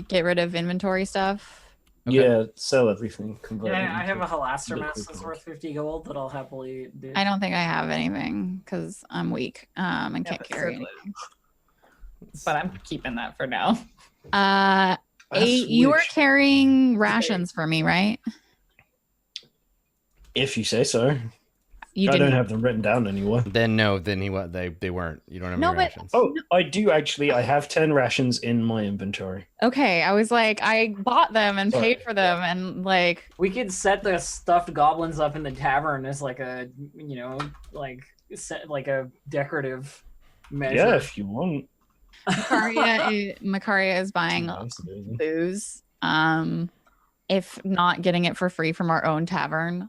get rid of inventory stuff. Okay. Yeah, sell everything. Convert Yeah, I it have a into Halaster liquid mask that's gold. worth 50 gold that I'll happily do. I don't think I have anything because I'm weak and Yeah, can't but carry privilege. anything. But I'm keeping that for now. Uh, That's 8, you were weird. carrying rations for me, right? If you say so. You I didn't. don't have them written down anywhere. Then no. Then they weren't. You don't have No, any but- rations. Oh, I do actually. I have 10 rations in my inventory. Okay, I was like, I bought them and Sorry, paid for them, and like, We could set the stuffed goblins up in the tavern as like a, like a decorative measure. Yeah, if you want. Makaria is buying Absolutely. booze. If not getting it for free from our own tavern.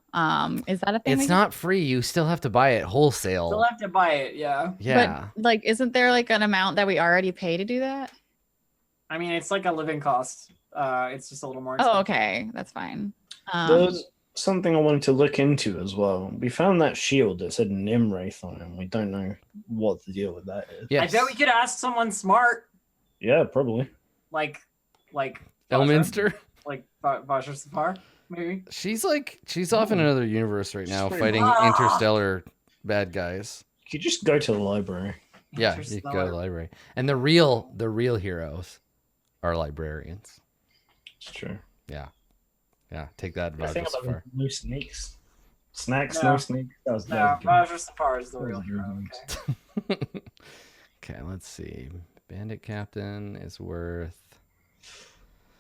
Is that a thing? It's not free. You still have to buy it wholesale. Still have to buy it, yeah. Yeah. But like, isn't there like an amount that we already pay to do that? I mean, it's like a living cost. It's just a little more expensive. Oh, okay, that's fine. There's something I wanted to look into as well. We found that shield that said Nimwraith on it, and we don't know what the deal with that is. Yes. I bet we could ask someone smart, Yeah, probably. like Elminster. like Vasher Sapar, maybe. She's off in another universe right now, She's fighting Ah! interstellar bad guys. You could just go to the library. Yeah, you can go to the library. And the real heroes are librarians. It's true. Yeah. Take that, I think Roger about Safar. no snakes. Snacks, No. no snakes. That was No, that was Vasher Sapar is the That real was hero. good. Okay. Okay, let's see. Bandit Captain is worth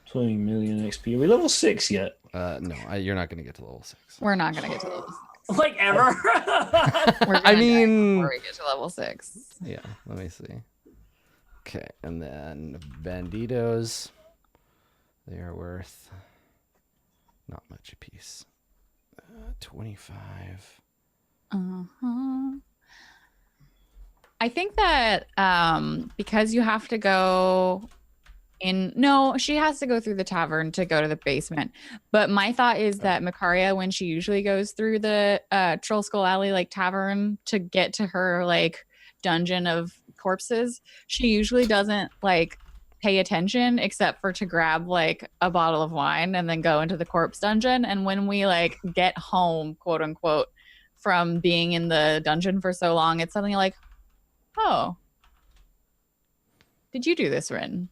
20 million XP. Are we level 6 yet? no, you're not gonna get to level 6. We're not gonna get to level 6. Like ever. We're I gonna die mean, before we get to level 6. yeah, let me see. Okay, and then Banditos, they are worth much a piece? 25. I think that because you have to go in. No, she has to go through the tavern to go to the basement. But my thought is that Makaria, when she usually goes through the Troll Skull Alley like tavern to get to her like dungeon of corpses, she usually doesn't like pay attention except for to grab like a bottle of wine and then go into the corpse dungeon. And when we like get home, quote unquote, from being in the dungeon for so long, it's something like, oh, did you do this, Rin?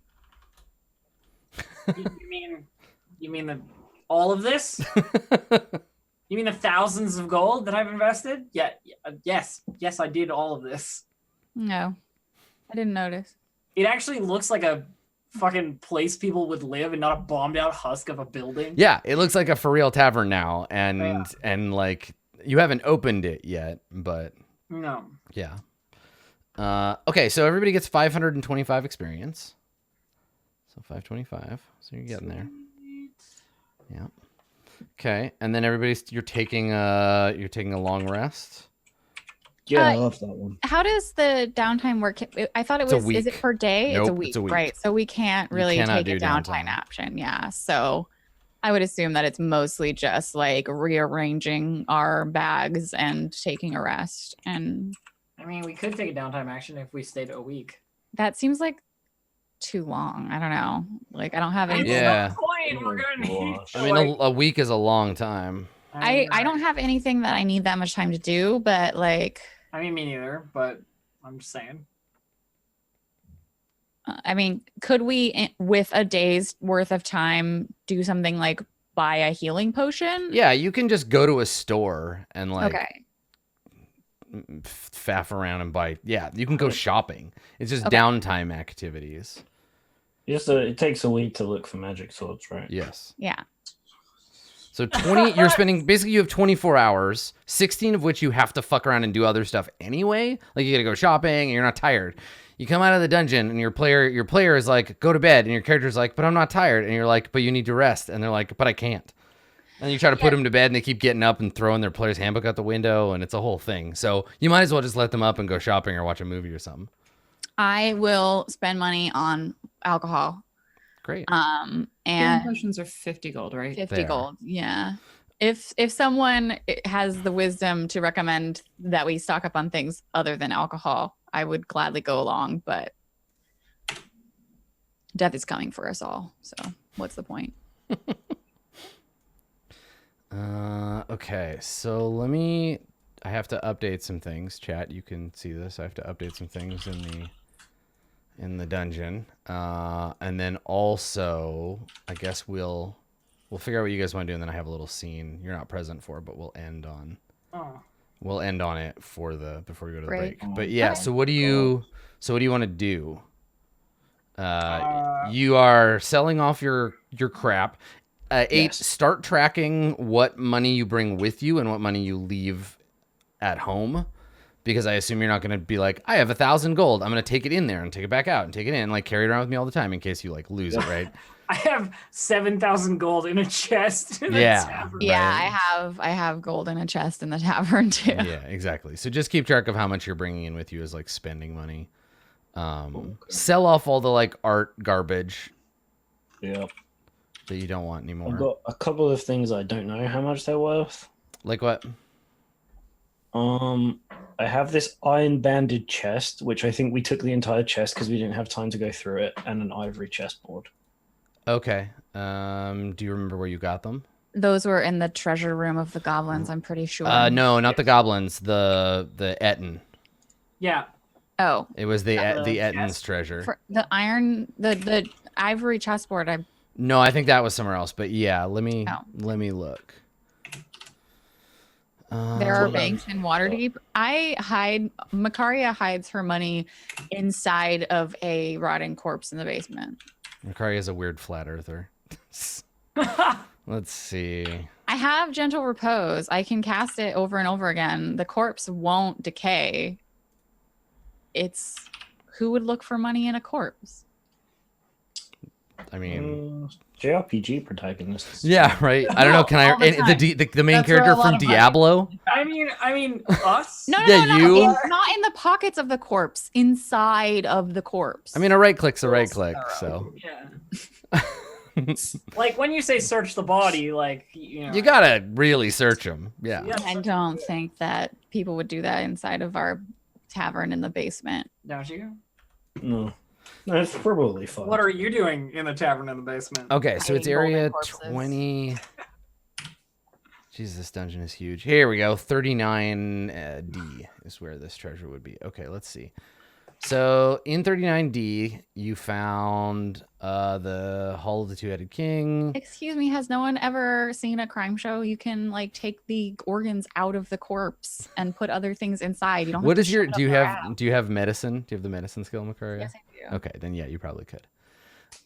You mean all of this? You mean the thousands of gold that I've invested? Yeah, yes, I did all of this. No, I didn't notice. It actually looks like a fucking place people would live and not a bombed out husk of a building. Yeah, it looks like a for real tavern now, and like you haven't opened it yet, but no. Yeah. Okay, so everybody gets 525 experience. So 525. So you're getting there. Yeah. Okay, and then you're taking a long rest. Yeah, I love that one. How does the downtime work? I thought it was. Is it per day? Nope, it's a week, right? So we can't really take a downtime option. Yeah. So I would assume that it's mostly just like rearranging our bags and taking a rest. And I mean, we could take a downtime action if we stayed a week. That seems like too long. I don't know. Like I don't have any. Yeah. We're gonna need. I mean, a week is a long time. I don't have anything that I need that much time to do, but like. I mean, me neither, but I'm just saying. I mean, could we, with a day's worth of time, do something like buy a healing potion? Yeah, you can just go to a store and like faff around and buy. Yeah, you can go shopping. It's just downtime activities. It takes a week to look for magic swords, right? Yes. Yeah. So 20, you're spending, basically you have 24 hours, 16 of which you have to fuck around and do other stuff anyway. Like you gotta go shopping and you're not tired. You come out of the dungeon and your player is like, go to bed. And your character's like, but I'm not tired. And you're like, but you need to rest. And they're like, but I can't. And you try to put them to bed and they keep getting up and throwing their player's handbook out the window. And it's a whole thing. So you might as well just let them up and go shopping or watch a movie or something. I will spend money on alcohol. Great. And potions are 50 gold, right? 50 gold. Yeah. If someone has the wisdom to recommend that we stock up on things other than alcohol, I would gladly go along, but death is coming for us all. So what's the point? Okay. So I have to update some things. Chat, you can see this. I have to update some things in the dungeon. And then also, I guess we'll figure out what you guys want to do, and then I have a little scene you're not present for, but we'll end on it before we go to the break. But yeah, so what do you want to do? You are selling off your crap. 8, start tracking what money you bring with you and what money you leave at home. Because I assume you're not going to be like, I have 1,000 gold. I'm going to take it in there and take it back out and take it in and like carry it around with me all the time in case you like lose it, right? I have 7,000 gold in a chest. Yeah. Yeah, I have gold in a chest in the tavern too. Yeah, exactly. So just keep track of how much you're bringing in with you as like spending money. Sell off all the like art garbage. Yeah. That you don't want anymore. I've got a couple of things I don't know how much they're worth. Like what? I have this iron banded chest, which I think we took the entire chest because we didn't have time to go through it, and an ivory chessboard. Okay. Do you remember where you got them? Those were in the treasure room of the goblins, I'm pretty sure. No, not the goblins. The Etten. Yeah. Oh. It was the Etten's treasure. For the iron, the ivory chessboard. No, I think that was somewhere else. But yeah, let me look. There are banks in Waterdeep. Makaria hides her money inside of a rotting corpse in the basement. Makaria is a weird flat earther. Let's see. I have Gentle Repose. I can cast it over and over again. The corpse won't decay. Who would look for money in a corpse? I mean, JRPG protagonists. yeah, right. I don't know. Can I all the time. the main That's where character a lot from of money- Diablo? I mean, us. No, no, Yeah, no, you- no. Not in the pockets of the corpse, inside of the corpse. I mean, a right click's a right click. So Yeah. Like when you say search the body, like you gotta really search them. Yeah. Yeah. I don't think that people would do that inside of our tavern in the basement. Don't you? No, that's probably fun. What are you doing in the tavern in the basement? Okay, so it's Hiding golden area corpses. 20. Jesus, this dungeon is huge. Here we go. 39D is where this treasure would be. Okay, let's see. So in 39D, you found the Hall of the Two-Headed King. Excuse me, has no one ever seen a crime show? You can like take the organs out of the corpse and put other things inside. You don't. What have is to your? shove it Do you up their have? ass. Do you have medicine? Do you have the medicine skill, Makaria? Yes, I do. Okay, then yeah, you probably could.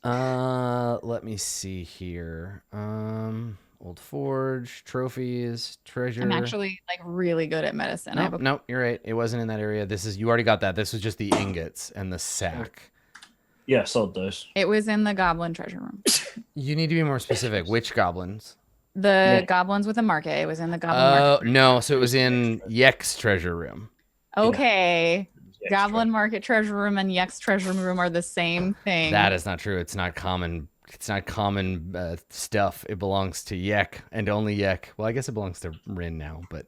Let me see here. Old forge, trophies, treasure. I'm actually like really good at medicine. I have Nope, a nope, you're right. It wasn't in that area. This is you already got that. This was just the ingots and the sack. Yeah, sold those. It was in the goblin treasure room. You need to be more specific. Which goblins? The Yeah. goblins with the market. It was in the goblin Oh market. no, so it was in Yek's treasure room. Okay. Yeah, Goblin market treasure room and Yek's treasure room are the same thing. That is not true. It's not common. It's not common stuff. It belongs to Yek and only Yek. Well, I guess it belongs to Rin now, but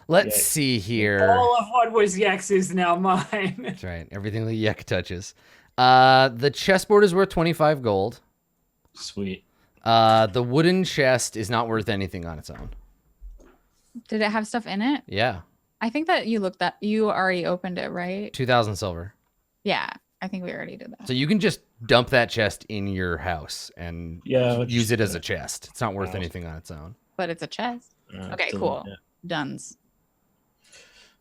let's Yek. see here. All of what was Yex is now mine. That's right. Everything that Yek touches. The chessboard is worth 25 gold. Sweet. The wooden chest is not worth anything on its own. Did it have stuff in it? Yeah. I think that you already opened it, right? 2,000 silver. Yeah. I think we already did that. So you can just dump that chest in your house and Yeah, use it as a chest. It's not worth House. anything on its own. But it's a chest. Okay, cool. Yeah. Duns.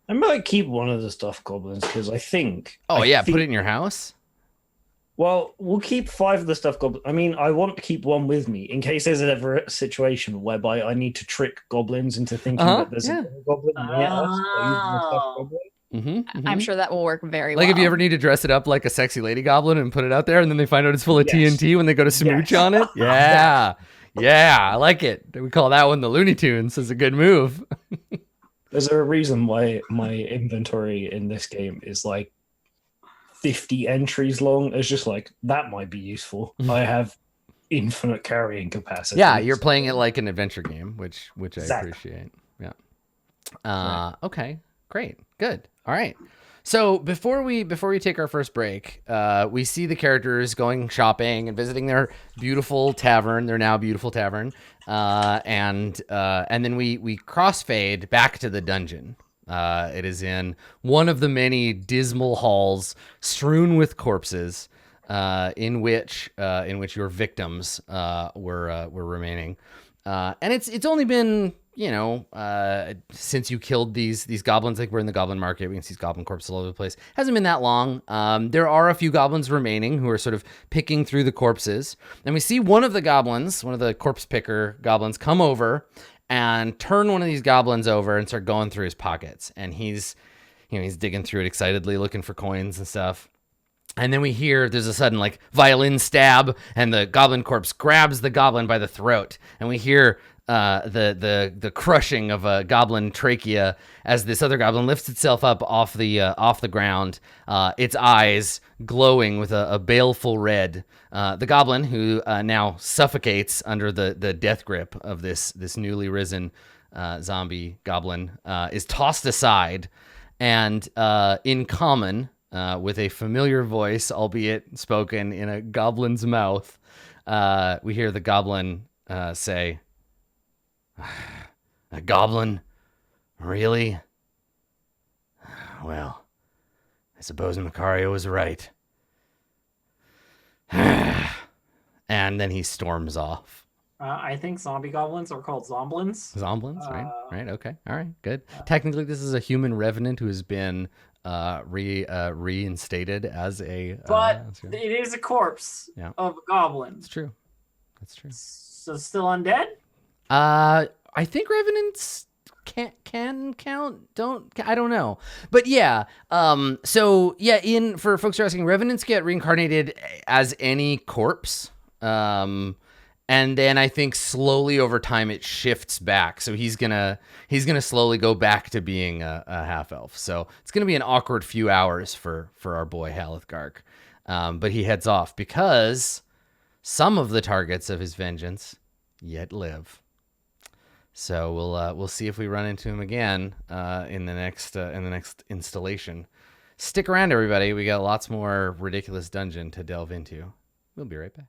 I might keep one of the stuffed goblins because I think. Oh, I yeah. think- Put it in your house. Well, we'll keep 5 of the stuffed goblins. I mean, I want to keep one with me in case there's ever a situation whereby I need to trick goblins into thinking that there's yeah. a goblin near us. by using a stuffed goblin. I'm sure that will work very Like well. if you ever need to dress it up like a sexy lady goblin and put it out there and then they find out it's full of Yes. TNT when they go to smooch Yes. on it. Yeah. Yeah, I like it. We call that one the Looney Tunes. It's a good move. There's a reason why my inventory in this game is like 50 entries long. It's just like, that might be useful. I have infinite carrying capacity. Yeah, you're playing it like an adventure game, which I Exactly. appreciate. Yeah. Okay. Great. Good. All right. So before we take our first break, we see the characters going shopping and visiting their beautiful tavern, their now beautiful tavern, and then we crossfade back to the dungeon. It is in one of the many dismal halls strewn with corpses, in which your victims were remaining, and it's only been since you killed these goblins. Like we're in the goblin market, we can see these goblin corpses all over the place. Hasn't been that long. There are a few goblins remaining who are sort of picking through the corpses, and we see one of the corpse picker goblins come over and turn one of these goblins over and start going through his pockets, and he's digging through it excitedly looking for coins and stuff. And then we hear there's a sudden like violin stab, and the goblin corpse grabs the goblin by the throat, and we hear the crushing of a goblin trachea as this other goblin lifts itself up off the ground, its eyes glowing with a baleful red. The goblin, who now suffocates under the death grip of this newly risen zombie goblin, is tossed aside, and in common, with a familiar voice, albeit spoken in a goblin's mouth, we hear the goblin say, "A goblin? Really? Well, I suppose Macario was right." And then he storms off. I think zombie goblins are called zomblins. Zomblins, right? Right, okay. All right, good. Technically, this is a human revenant who has been reinstated as a... But it is a corpse of a goblin. It's true. That's true. So still undead? I think revenants can count. I don't know, but yeah. So yeah, for folks who are asking, revenants get reincarnated as any corpse. And then I think slowly over time it shifts back. So he's gonna slowly go back to being a half elf. So it's gonna be an awkward few hours for our boy Halithgark. But he heads off because some of the targets of his vengeance yet live. So we'll see if we run into him again in the next installation. Stick around, everybody. We got lots more ridiculous dungeon to delve into. We'll be right back.